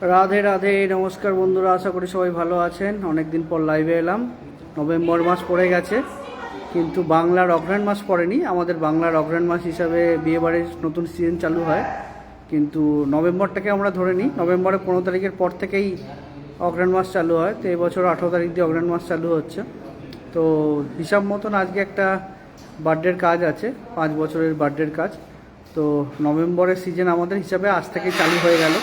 রাধে রাধে, নমস্কার বন্ধুরা, আশা করি সবাই ভালো আছেন। অনেক দিন পর লাইভে এলাম। নভেম্বর মাস পড়ে গেছে, কিন্তু বাংলার অগ্রহায়ণ মাস পড়েনি। আমাদের বাংলার অগ্রহায়ণ মাস হিসাবে বিয়েবাড়ির নতুন সিজন চালু হয়, কিন্তু নভেম্বরটাকে আমরা ধরে নিই। নভেম্বরের 15 তারিখের পর থেকেই অগ্রহায়ণ মাস চালু হয়। তো এবছর 18 তারিখ দিয়ে অগ্রহায়ণ মাস চালু হচ্ছে। তো হিসাব মতন আজকে একটা বার্থডের কাজ আছে, 5 বছরের বার্থডের কাজ। তো নভেম্বরের সিজন আমাদের হিসাবে আজ থেকেই চালু হয়ে গেল।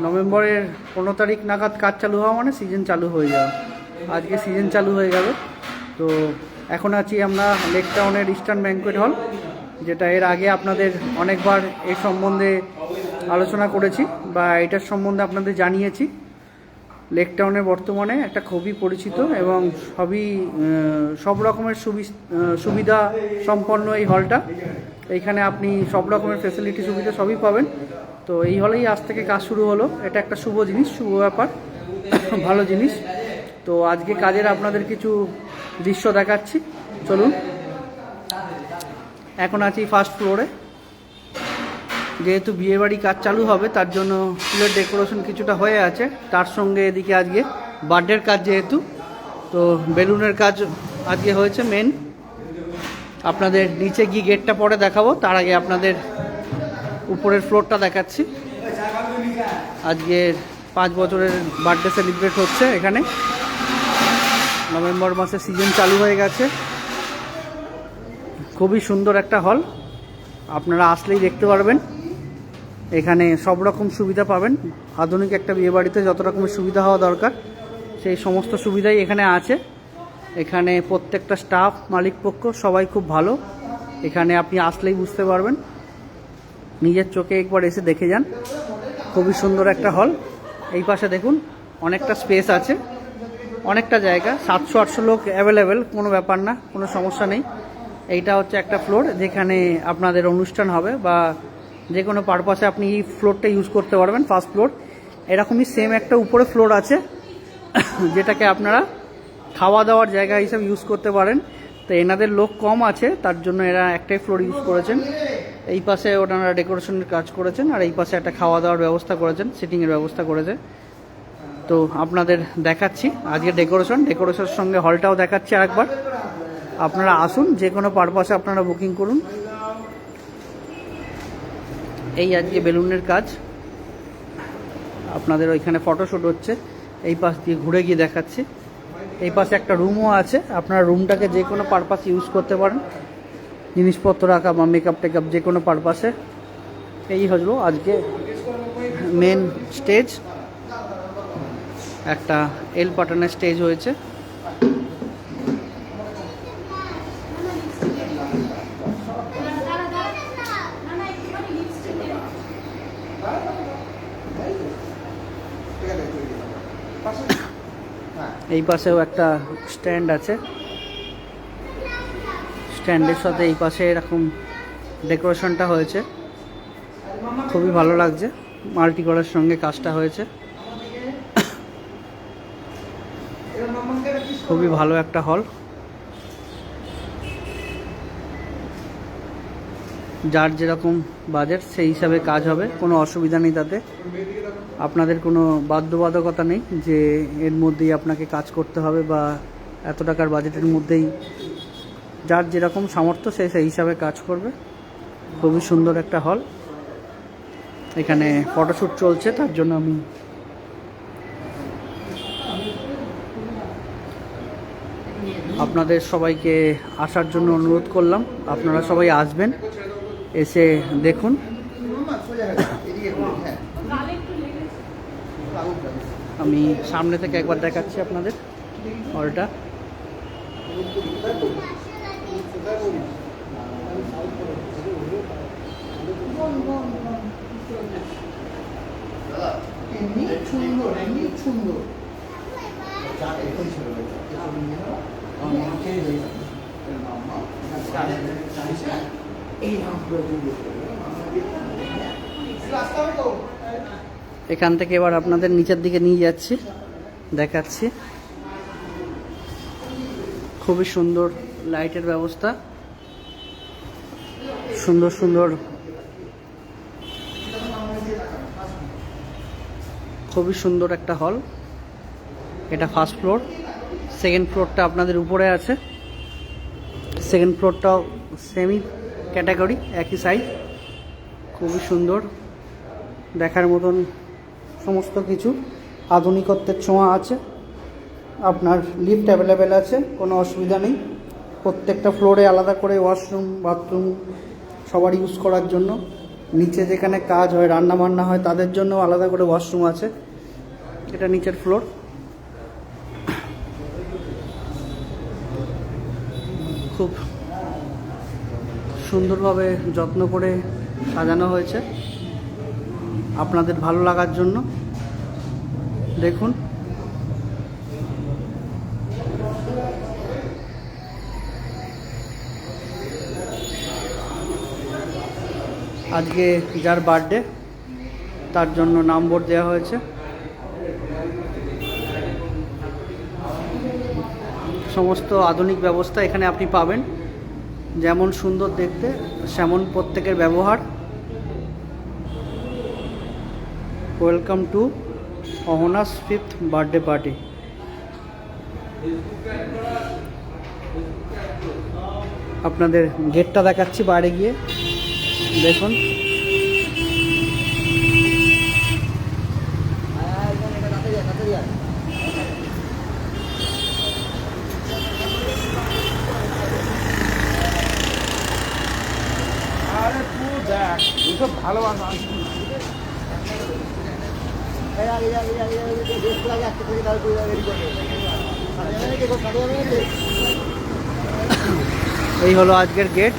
নভেম্বরের 15 তারিখ নাগাদ কাজ চালু হওয়া মানে সিজন চালু হয়ে যাওয়া। আজকে সিজন চালু হয়ে গেল। তো এখন আছি আমরা লেক টাউনের ইস্টার্ন ব্যাংকুয়েট হল, যেটা এর আগে আপনাদের অনেকবার এর সম্বন্ধে আলোচনা করেছি বা এটার সম্বন্ধে আপনাদের জানিয়েছি। লেক টাউনের বর্তমানে একটা খুবই পরিচিত এবং সব রকমের সুবিধা সম্পন্ন এই হলটা। এইখানে আপনি সব রকমের ফেসিলিটি সুবিধা সবই পাবেন। তো এই হলেই আজ থেকে কাজ শুরু হলো। এটা একটা শুভ জিনিস, শুভ ব্যাপার, ভালো জিনিস। তো আজকে কাজের আপনাদের কিছু দৃশ্য দেখাচ্ছি, চলুন। এখন আছি ফার্স্ট ফ্লোরে। যেহেতু বিয়েবাড়ি কাজ চালু হবে, তার জন্য ফুলের ডেকোরেশন কিছুটা হয়ে আছে। তার সঙ্গে এদিকে আজকে বার্থডের কাজ, যেহেতু তো বেলুনের কাজ আজকে হয়েছে মেন। আপনাদের নিচে গিয়ে গেটটা পরে দেখাবো, তার আগে আপনাদের উপরের ফ্লোরটা দেখাচ্ছি। আজকে 5 বছরের বার্থডে সেলিব্রেট হচ্ছে এখানে। নভেম্বর মাসে সিজন চালু হয়ে গেছে। খুবই সুন্দর একটা হল, আপনারা আসলেই দেখতে পারবেন। এখানে সব রকম সুবিধা পাবেন। আধুনিক একটা বিয়েবাড়িতে যত রকমের সুবিধা হওয়া দরকার, সেই সমস্ত সুবিধাই এখানে আছে। এখানে প্রত্যেকটা স্টাফ, মালিকপক্ষ সবাই খুব ভালো। এখানে আপনি আসলেই বুঝতে পারবেন, নিজের চোখে একবার এসে দেখে যান। খুবই সুন্দর একটা হল। এই পাশে দেখুন, অনেকটা স্পেস আছে, অনেকটা জায়গা। 700-800 লোক অ্যাভেলেবেল, কোনো ব্যাপার না, কোনো সমস্যা নেই। এইটা হচ্ছে একটা ফ্লোর যেখানে আপনাদের অনুষ্ঠান হবে বা যে কোনো পারপাসে আপনি এই ফ্লোরটা ইউজ করতে পারবেন। ফার্স্ট ফ্লোর এরকমই সেম একটা উপরে ফ্লোর আছে, যেটাকে আপনারা খাওয়া দাওয়ার জায়গা হিসেবে ইউজ করতে পারেন। তো এনাদের লোক কম আছে, তার জন্য এরা একটাই ফ্লোর ইউজ করেছেন। এই পাশে ওনারা ডেকোরেশনের কাজ করেছেন, আর এই পাশে একটা খাওয়া দাওয়ার ব্যবস্থা করেছেন, সিটিংয়ের ব্যবস্থা করেছে। তো আপনাদের দেখাচ্ছি আজকে ডেকোরেশনের সঙ্গে হলটাও দেখাচ্ছি আরেকবার। আপনারা আসুন, যে কোনো পারপাসে আপনারা বুকিং করুন। এই আজকে বেলুনের কাজ, আপনাদের ওইখানে ফটোশ্যুট হচ্ছে। এই পাশ দিয়ে ঘুরে গিয়ে দেখাচ্ছি। এই পাশে একটা রুমও আছে, আপনারা রুমটাকে যে কোনো পারপাসে ইউজ করতে পারেন, জিনিসপত্র রাখা বা মেকআপ টেকআপ যে কোনো পারপাসে। এই হলো আজকে মেন স্টেজ। একটা এল প্যাটার্নের স্টেজ হয়েছে। এই পাশেও একটা স্ট্যান্ড আছে, স্ট্যান্ডের সাথে এই পাশে এরকম ডেকোরেশনটা হয়েছে। খুবই ভালো লাগছে, মাল্টি কালারের সঙ্গে কাজটা হয়েছে। খুবই ভালো একটা হল। যার যেরকম বাজেট সেই হিসাবে কাজ হবে, কোনো অসুবিধা নেই তাতে। আপনাদের কোনো বাধ্যবাধকতা নেই যে এর মধ্যেই আপনাকে কাজ করতে হবে বা এত টাকার বাজেটের মধ্যেই। যার যেরকম সামর্থ্য সে সেই হিসাবে কাজ করবে। খুবই সুন্দর একটা হল। এখানে ফটোশ্যুট চলছে, তার জন্য আমি আপনাদের সবাইকে আসার জন্য অনুরোধ করলাম। আপনারা সবাই আসবেন, এসে দেখুন। আমি সামনে থেকে একবার দেখাচ্ছি আপনাদের হলটা। এখান থেকে এবার আপনাদের নিচের দিকে নিয়ে যাচ্ছি, দেখাচ্ছি। খুবই সুন্দর লাইটের ব্যবস্থা, সুন্দর সুন্দর খুবই সুন্দর একটা হল। এটা ফার্স্ট ফ্লোর, সেকেন্ড ফ্লোরটা আপনাদের উপরে আছে। সেকেন্ড ফ্লোরটাও সেমি ক্যাটাগরি, একই সাইজ, খুবই সুন্দর, দেখার মতন সমস্ত কিছু, আধুনিকত্বের ছোঁয়া আছে। আপনার লিফট অ্যাভেলেবেল আছে, কোনো অসুবিধা নেই। প্রত্যেকটা ফ্লোরে আলাদা করে ওয়াশরুম, বাথরুম সবার ইউজ করার জন্য। নিচে যেখানে কাজ হয়, রান্না বান্না হয়, তাদের জন্য আলাদা করে ওয়াশরুম আছে। এটা নিচের ফ্লোর। খুব সুন্দরভাবে যত্ন করে সাজানো হয়েছে আপনাদের ভালো লাগার জন্য। দেখুন, আজকে যার বার্থডে তার জন্য নাম বোর্ড দেওয়া হয়েছে। সমস্ত আধুনিক ব্যবস্থা এখানে আপনি পাবেন। যেমন সুন্দর দেখতে, সেমন প্রত্যেকের ব্যবহার। Welcome to Ahana's 5th birthday party. আপনাদের গেটটা দেখাচ্ছি বাইরে গিয়ে, দেখুন। এই হলো আজকের গেট।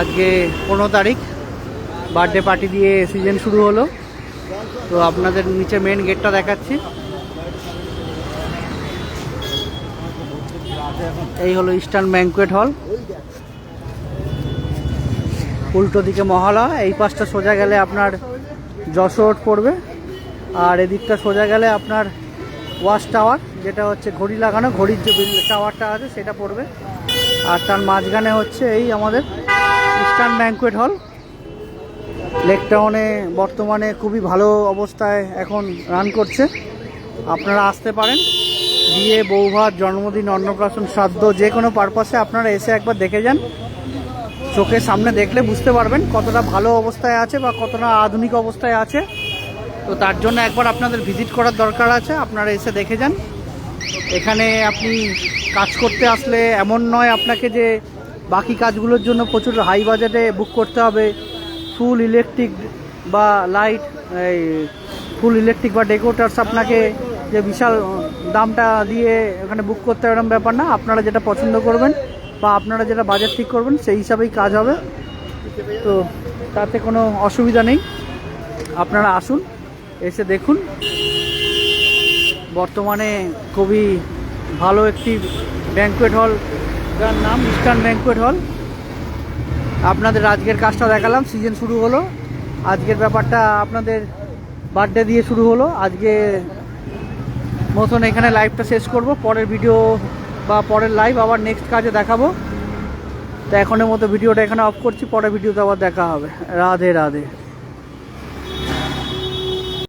আজকে 15 তারিখ, বার্থডে পার্টি দিয়ে সিজন শুরু হলো। তো আপনাদের নিচে মেন গেটটা দেখাচ্ছি। এই হলো ইস্টার্ন ব্যাংকুয়েট হল। উল্টো দিকে মহলা, এই পাশটা সোজা গেলে আপনার যশোর পড়বে, আর এদিকটা সোজা গেলে আপনার ওয়াচ টাওয়ার, যেটা হচ্ছে ঘড়ি লাগানো, ঘড়ির যে টাওয়ারটা আছে সেটা পড়বে। আর তার মাঝখানে হচ্ছে এই আমাদের ইস্টার্ন ব্যাংকুয়েট হল। লেক টাউনে বর্তমানে খুবই ভালো অবস্থায় এখন রান করছে। আপনারা আসতে পারেন। বিয়ে, বৌভাত, জন্মদিন, অন্নপ্রাশন, শ্রাদ্ধ, যে কোনো পারপাসে আপনারা এসে একবার দেখে যান। চোখের সামনে দেখলে বুঝতে পারবেন কতটা ভালো অবস্থায় আছে বা কতটা আধুনিক অবস্থায় আছে। তো তার জন্য একবার আপনাদের ভিজিট করার দরকার আছে। আপনারা এসে দেখে যান। এখানে আপনি কাজ করতে আসলে এমন নয় আপনাকে যে বাকি কাজগুলোর জন্য প্রচুর হাই বাজেটে বুক করতে হবে। ফুল ইলেকট্রিক বা লাইট, এই ফুল ইলেকট্রিক বা ডেকোরেটার্স আপনাকে যে বিশাল দামটা দিয়ে এখানে বুক করতে হবে এরকম ব্যাপার না। আপনারা যেটা পছন্দ করবেন বা আপনারা যেটা বাজেট ঠিক করবেন সেই হিসাবেই কাজ হবে। তো তাতে কোনো অসুবিধা নেই। আপনারা আসুন, এসে দেখুন। বর্তমানে খুবই ভালো একটি ব্যাংকুয়েট হল, যার নাম ইস্টার্ন ব্যাংকুয়েট হল। আপনাদের আজকের কাজটা দেখালাম, সিজন শুরু হলো। আজকের ব্যাপারটা আপনাদের বার্থডে দিয়ে শুরু হলো। আজকে মতন এখানে লাইভটা শেষ করব। পরের ভিডিও বা পরের লাইভ আবার নেক্সট কাজে দেখাবো। তো এখনের মতো ভিডিওটা এখানে অফ করছি, পরের ভিডিওতে আবার দেখা হবে। রাধে রাধে।